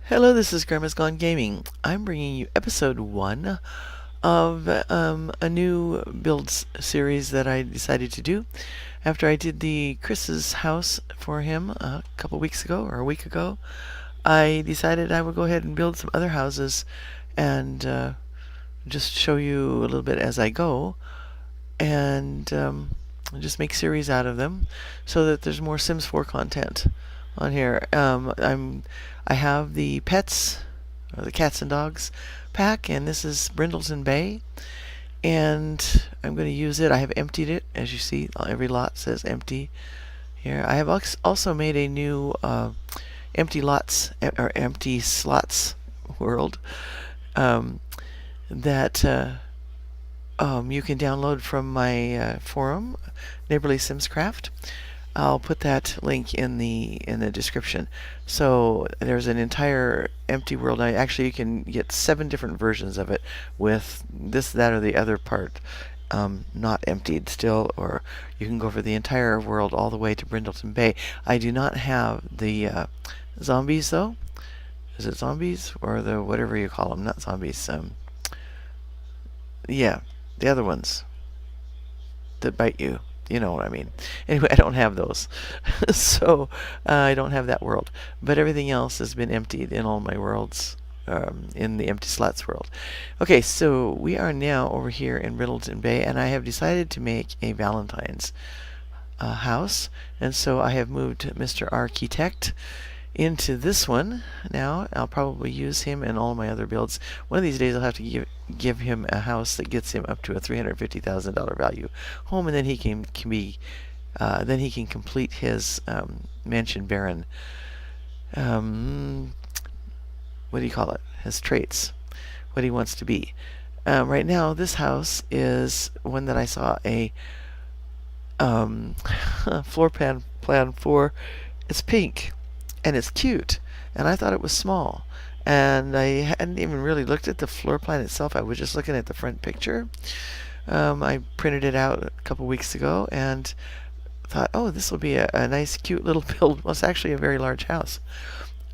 Hello, this is Grandma's Gone Gaming. I'm bringing you episode 1 of a new builds series that I decided to do after I did the Chris's house for him a couple weeks ago or a week ago. I decided I would go ahead and build some other houses and just show you a little bit as I go and just make series out of them so that there's more Sims 4 content on here. I have the pets, or the cats and dogs pack, and this is Brindleton Bay, and I'm going to use it. I have emptied it, as you see. Every lot says empty here. I have also made a new empty lots or empty slots world that you can download from my forum, Neighborly Sims Craft. I'll put that link in the description. So there's an entire empty world. Actually, you can get 7 different versions of it with this, that, or the other part not emptied still, or you can go for the entire world all the way to Brindleton Bay. I do not have the zombies though. Is it zombies or the whatever you call them? Not zombies. Yeah, the other ones that bite you. You know what I mean. Anyway, I don't have those. So I don't have that world. But everything else has been emptied in all my worlds, in the empty slots world. Okay, so we are now over here in Brindleton Bay, and I have decided to make a Valentine's house. And so I have moved Mr. Architect into this one. Now I'll probably use him in all my other builds. One of these days I'll have to give him a house that gets him up to a $350,000 value home, and then he can complete his mansion baron. What do you call it? His traits, what he wants to be. Right now, this house is one that I saw a floor plan for. It's pink. And it's cute, and I thought it was small, and I hadn't even really looked at the floor plan itself. I was just looking at the front picture. I printed it out a couple weeks ago and thought, oh, this will be a nice cute little build. Well, it's actually a very large house.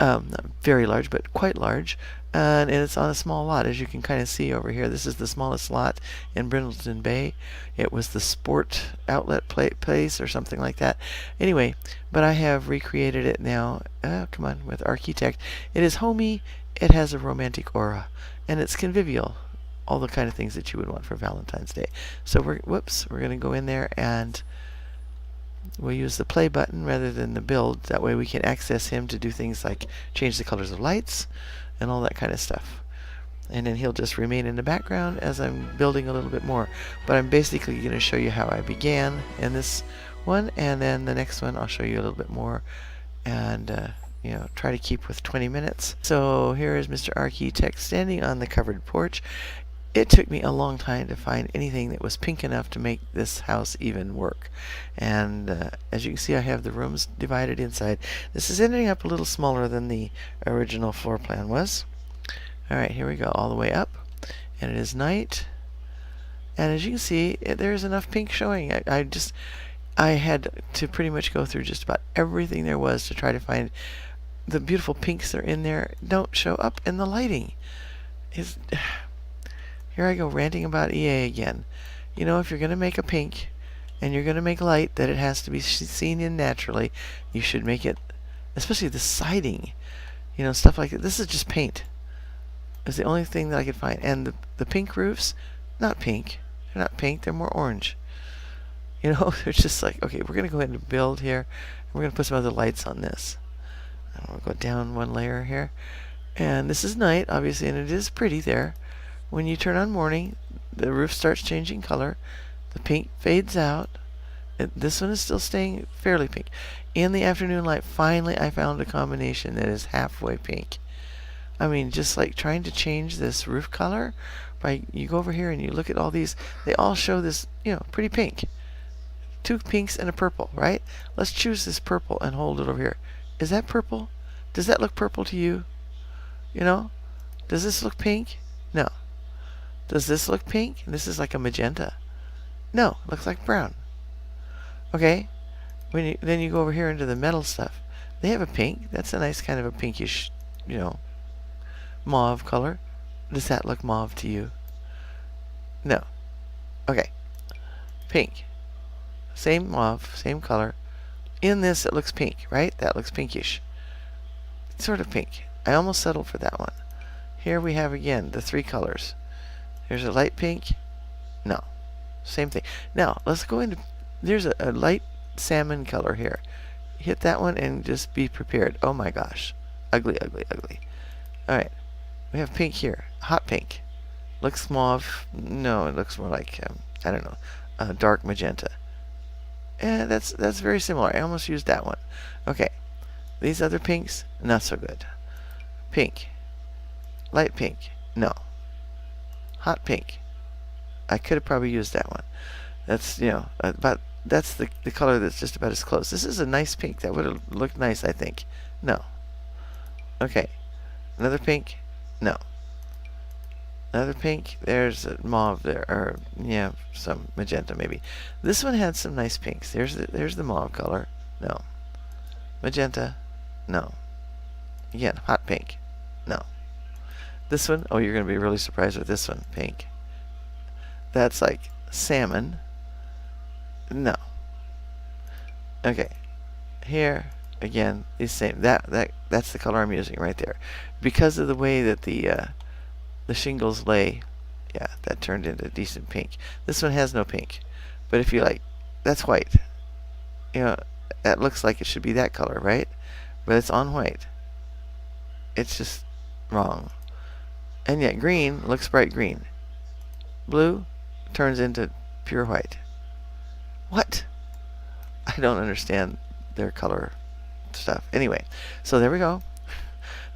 Not very large, but quite large, and it's on a small lot, as you can kind of see over here. This is the smallest lot in Brindleton Bay. It was the sport outlet place or something like that. Anyway, but I have recreated it now. Come on, with Architect. It is homey, it has a romantic aura, and it's convivial. All the kind of things that you would want for Valentine's Day. So we're going to go in there and we'll use the play button rather than the build. That way we can access him to do things like change the colors of lights and all that kind of stuff. And then he'll just remain in the background as I'm building a little bit more. But I'm basically going to show you how I began in this one, and then the next one I'll show you a little bit more, and try to keep with 20 minutes. So here is Mr. Architect standing on the covered porch. It took me a long time to find anything that was pink enough to make this house even work. And as you can see, I have the rooms divided inside. This is ending up a little smaller than the original floor plan was. Alright, here we go, all the way up. And it is night. And as you can see, there's enough pink showing. I had to pretty much go through just about everything there was to try to find the beautiful pinks that are in there don't show up in the lighting. Here I go ranting about EA again. You know, if you're going to make a pink and you're going to make light that it has to be seen in naturally, you should make it, especially the siding, stuff like that. This is just paint. It's the only thing that I could find. And the pink roofs, not pink. They're not pink, they're more orange. They're just like, okay, we're going to go ahead and build here. And we're going to put some other lights on this. I'll go down one layer here. And this is night, obviously, and it is pretty there. When you turn on morning, the roof starts changing color. The pink fades out. This one is still staying fairly pink. In the afternoon light, finally I found a combination that is halfway pink. I mean, just like trying to change this roof color, you go over here and you look at all these, they all show this, pretty pink. 2 pinks and a purple, right? Let's choose this purple and hold it over here. Is that purple? Does that look purple to you? Does this look pink? No. Does this look pink? This is like a magenta. No, it looks like brown. Okay, then you go over here into the metal stuff. They have a pink. That's a nice kind of a pinkish, mauve color. Does that look mauve to you? No. Okay. Pink. Same mauve, same color. In this, it looks pink, right? That looks pinkish. Sort of pink. I almost settled for that one. Here we have again the three colors. Here's a light pink. No. Same thing. Now, let's go into... There's a light salmon color here. Hit that one and just be prepared. Oh my gosh. Ugly, ugly, ugly. Alright. We have pink here. Hot pink. Looks mauve. No, it looks more like, I don't know, dark magenta. That's very similar. I almost used that one. Okay. These other pinks, not so good. Pink. Light pink. No. Hot pink. I could have probably used that one. That's, that's the color that's just about as close. This is a nice pink. That would have looked nice, I think. No. Okay. Another pink. No. Another pink. There's a mauve there, or yeah, some magenta maybe. This one had some nice pinks. There's the mauve color. No. Magenta. No. Again, hot pink. No. This one. Oh, you're gonna be really surprised with this one. Pink. That's like salmon. No. Okay. Here again, these same. That's the color I'm using right there, because of the way that the shingles lay. Yeah, that turned into decent pink. This one has no pink, but if you like, that's white. That looks like it should be that color, right? But it's on white. It's just wrong. And yet green looks bright green. Blue turns into pure white. What? I don't understand their color stuff. Anyway, so there we go.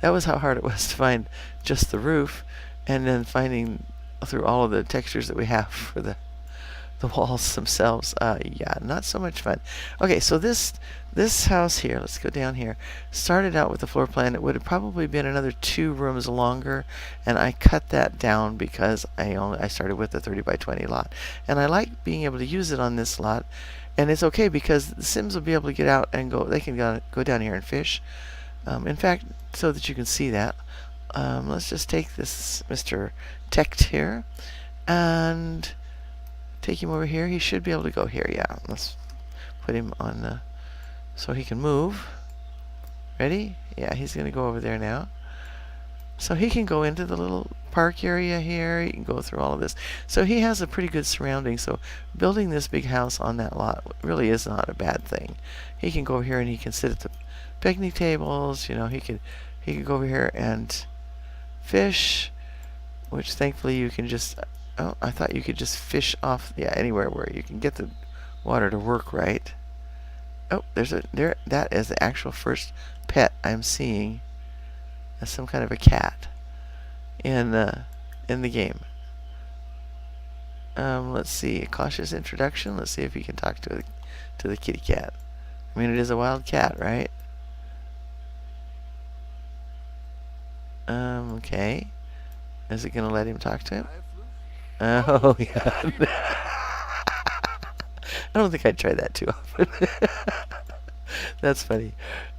That was how hard it was to find just the roof, and then finding through all of the textures that we have for the walls themselves. Yeah, not so much fun. Okay, so this house here, let's go down here, started out with the floor plan. It would have probably been another 2 rooms longer, and I cut that down because I started with the 30 by 20 lot, and I like being able to use it on this lot. And it's okay because the Sims will be able to get out and go. They can go down here and fish. In fact, so that you can see that, let's just take this Mr. Techt here and take him over here. He should be able to go here. Yeah, let's put him on so he can move. Ready? Yeah, he's going to go over there now. So he can go into the little park area here. He can go through all of this. So he has a pretty good surrounding. So building this big house on that lot really is not a bad thing. He can go over here and he can sit at the picnic tables. He could go over here and fish, which thankfully you can just... Oh, I thought you could just fish off... Yeah, anywhere where you can get the water to work right. Oh, that is the actual first pet I'm seeing. That's some kind of a cat in the game. Let's see, a cautious introduction. Let's see if he can talk to the kitty cat. I mean, it is a wild cat, right? Okay. Is it gonna let him talk to him? Oh yeah. I don't think I'd try that too often. That's funny.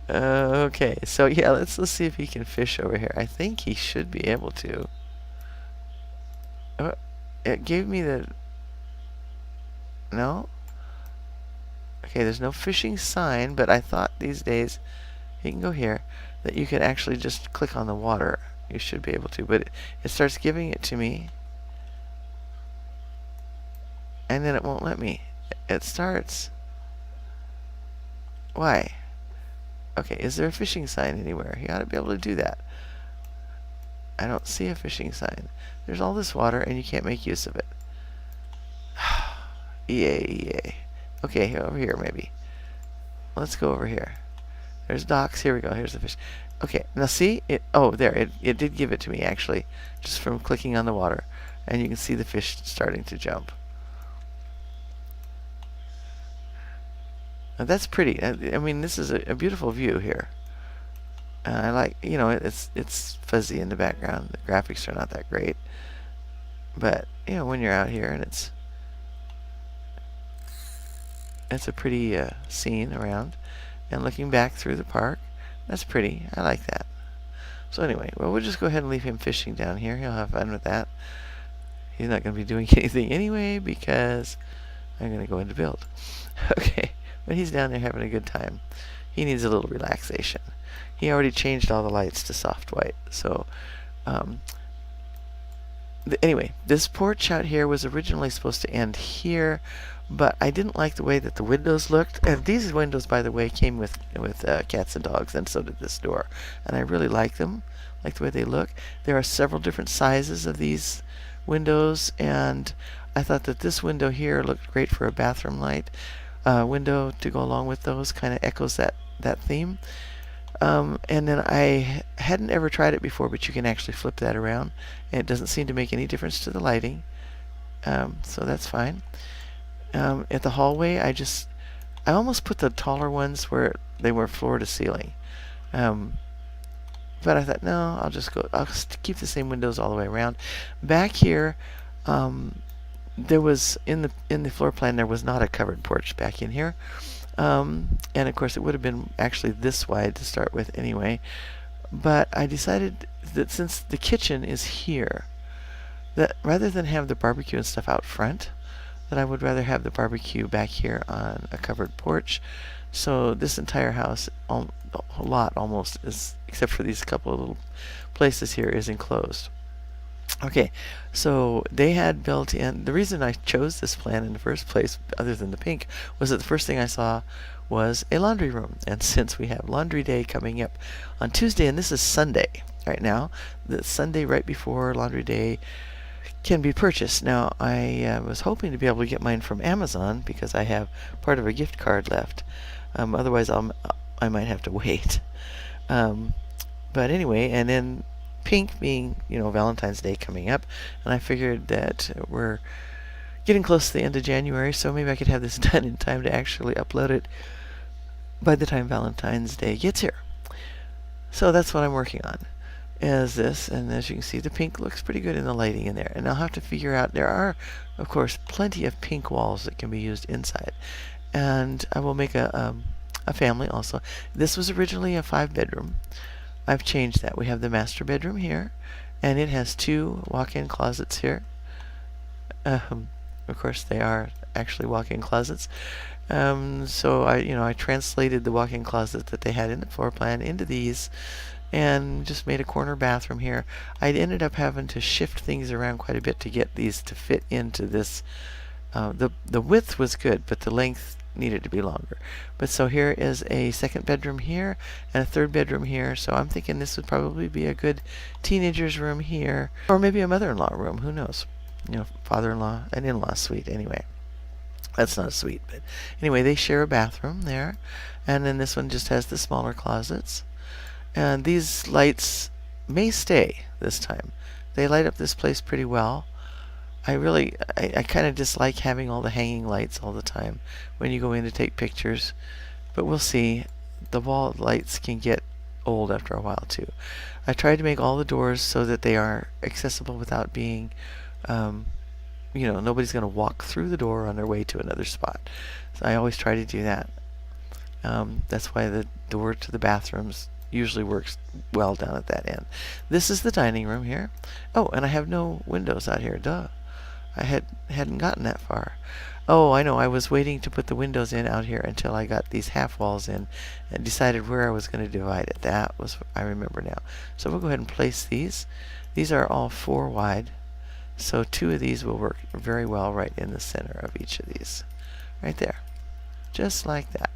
Okay, so yeah, let's see if he can fish over here. I think he should be able to. It gave me the... No? Okay, there's no fishing sign, but I thought these days, he can go here, that you could actually just click on the water. You should be able to, but it starts giving it to me, and then it won't let me. It starts... Why? Okay, is there a fishing sign anywhere? You ought to be able to do that. I don't see a fishing sign. There's all this water, and you can't make use of it. Yay. Okay, over here maybe. Let's go over here. There's docks. Here we go. Here's the fish. Okay, now see? There. It did give it to me, actually, just from clicking on the water. And you can see the fish starting to jump. Now that's pretty. I mean, this is a beautiful view here. I like, it's fuzzy in the background. The graphics are not that great. But, when you're out here and it's a pretty scene around. And looking back through the park, that's pretty. I like that. So anyway, well, we'll just go ahead and leave him fishing down here. He'll have fun with that. He's not going to be doing anything anyway because I'm going to go into build. Okay, but he's down there having a good time. He needs a little relaxation. He already changed all the lights to soft white. So anyway, this porch out here was originally supposed to end here, but I didn't like the way that the windows looked. And these windows, by the way, came with cats and dogs, and so did this door. And I really like them, like the way they look. There are several different sizes of these windows, and I thought that this window here looked great for a bathroom light window to go along with those. Kind of echoes that theme. And then I hadn't ever tried it before, but you can actually flip that around, and it doesn't seem to make any difference to the lighting. So that's fine. At the hallway, I almost put the taller ones where they were floor to ceiling. But I thought, no, I'll just keep the same windows all the way around. Back here, there was in the floor plan there was not a covered porch back in here. And of course it would have been actually this wide to start with anyway. But I decided that since the kitchen is here, that rather than have the barbecue and stuff out front, that I would rather have the barbecue back here on a covered porch. So this entire house, a lot almost, is, except for these couple of little places here, is enclosed. Okay, so they had built in, the reason I chose this plan in the first place, other than the pink, was that the first thing I saw was a laundry room. And since we have laundry day coming up on Tuesday, and this is Sunday right now, the Sunday right before laundry day can be purchased. Now, I was hoping to be able to get mine from Amazon because I have part of a gift card left. Otherwise, I might have to wait. But anyway, and then pink being, Valentine's Day coming up, and I figured that we're getting close to the end of January, so maybe I could have this done in time to actually upload it by the time Valentine's Day gets here. So that's what I'm working on, is this, and as you can see, the pink looks pretty good in the lighting in there. And I'll have to figure out, there are, of course, plenty of pink walls that can be used inside. And I will make a family also. This was originally a 5-bedroom. I've changed that. We have the master bedroom here, and it has 2 walk-in closets here. Of course, they are actually walk-in closets. So I translated the walk-in closet that they had in the floor plan into these, and just made a corner bathroom here. I ended up having to shift things around quite a bit to get these to fit into this. The width was good, but the length needed to be longer. But so here is a second bedroom here and a third bedroom here. So I'm thinking this would probably be a good teenager's room here, or maybe a mother-in-law room. Who knows? Father-in-law, an in-law suite. Anyway, that's not a suite, but anyway, they share a bathroom there, and then this one just has the smaller closets. And these lights may stay this time. They light up this place pretty well. I kind of dislike having all the hanging lights all the time when you go in to take pictures, but we'll see. The wall lights can get old after a while too. I tried to make all the doors so that they are accessible without being, nobody's going to walk through the door on their way to another spot. So I always try to do that. That's why the door to the bathrooms usually works well down at that end. This is the dining room here. Oh, and I have no windows out here. Duh. I hadn't gotten that far. Oh, I know. I was waiting to put the windows in out here until I got these half walls in and decided where I was going to divide it. That was, I remember now. So we'll go ahead and place these. These are all 4 wide. So 2 of these will work very well right in the center of each of these. Right there. Just like that.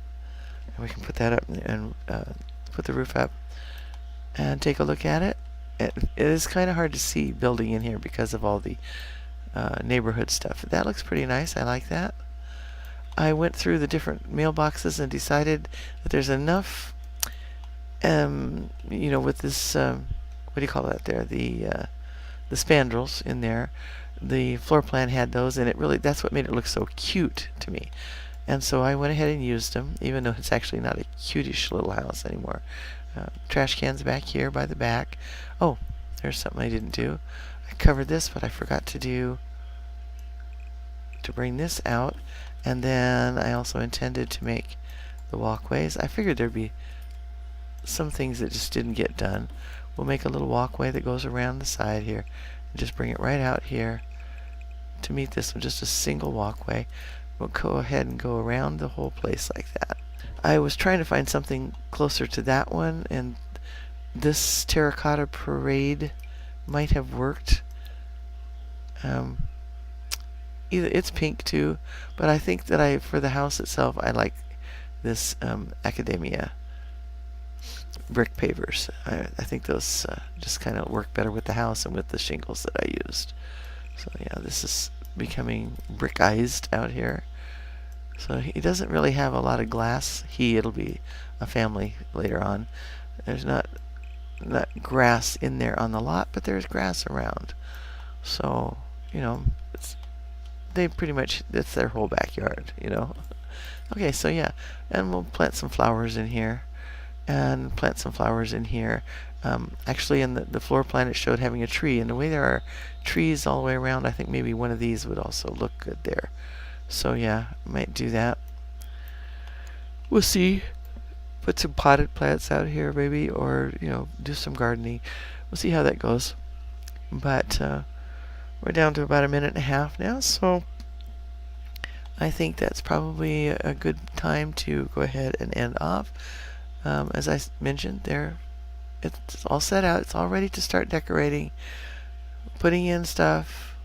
And we can put that up and put the roof up and take a look at it. It is kind of hard to see building in here because of all the neighborhood stuff. That looks pretty nice. I like that. I went through the different mailboxes and decided that there's enough, with this, what do you call that there? The spandrels in there. The floor plan had those, and that's what made it look so cute to me. And so I went ahead and used them, even though it's actually not a cutish little house anymore. Trash cans back here by the back. Oh, there's something I didn't do. I covered this, but I forgot to bring this out. And then I also intended to make the walkways. I figured there'd be some things that just didn't get done we'll make a little walkway that goes around the side here. And just bring it right out here to meet this one, just a single walkway. We'll go ahead and go around the whole place like that. I was trying to find something closer to that one, and this terracotta parade might have worked. Either it's pink too, but I think that for the house itself, I like this Academia brick pavers. I think those just kind of work better with the house and with the shingles that I used. So yeah, this is becoming brickized out here. So he doesn't really have a lot of glass. It'll be a family later on. There's not grass in there on the lot, but there's grass around. So, you know, that's their whole backyard, you know. Okay, so yeah, and we'll plant some flowers in here, and plant some flowers in here. Actually, in the floor plan, it showed having a tree, and the way there are trees all the way around, I think maybe one of these would also look good there. So yeah, might do that. We'll see. Put some potted plants out here, maybe, or you know, do some gardening. We'll see how that goes. But we're down to about a minute and a half now, so I think that's probably a good time to go ahead and end off. As I mentioned, it's all set out. It's all ready to start decorating, putting in stuff.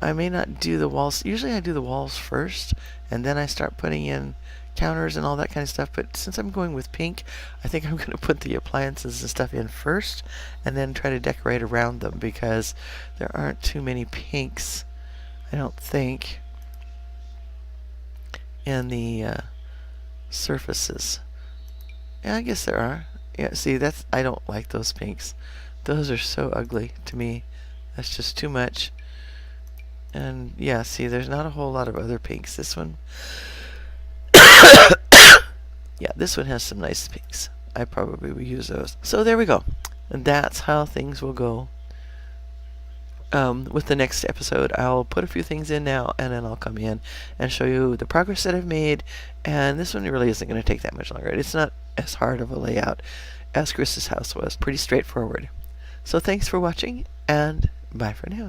I may not do the walls. Usually I do the walls first, and then I start putting in counters and all that kind of stuff. But since I'm going with pink, I think I'm going to put the appliances and stuff in first, and then try to decorate around them, because there aren't too many pinks, I don't think, in the surfaces. Yeah, I guess there are. Yeah, see, I don't like those pinks. Those are so ugly to me. That's just too much. And yeah, see, there's not a whole lot of other pinks. This one, yeah, this one has some nice pinks. I probably will use those. So there we go. And that's how things will go. With the next episode, I'll put a few things in now, and then I'll come in and show you the progress that I've made. And this one really isn't going to take that much longer. It's not as hard of a layout as Chris's house was. Pretty straightforward. So thanks for watching, and bye for now.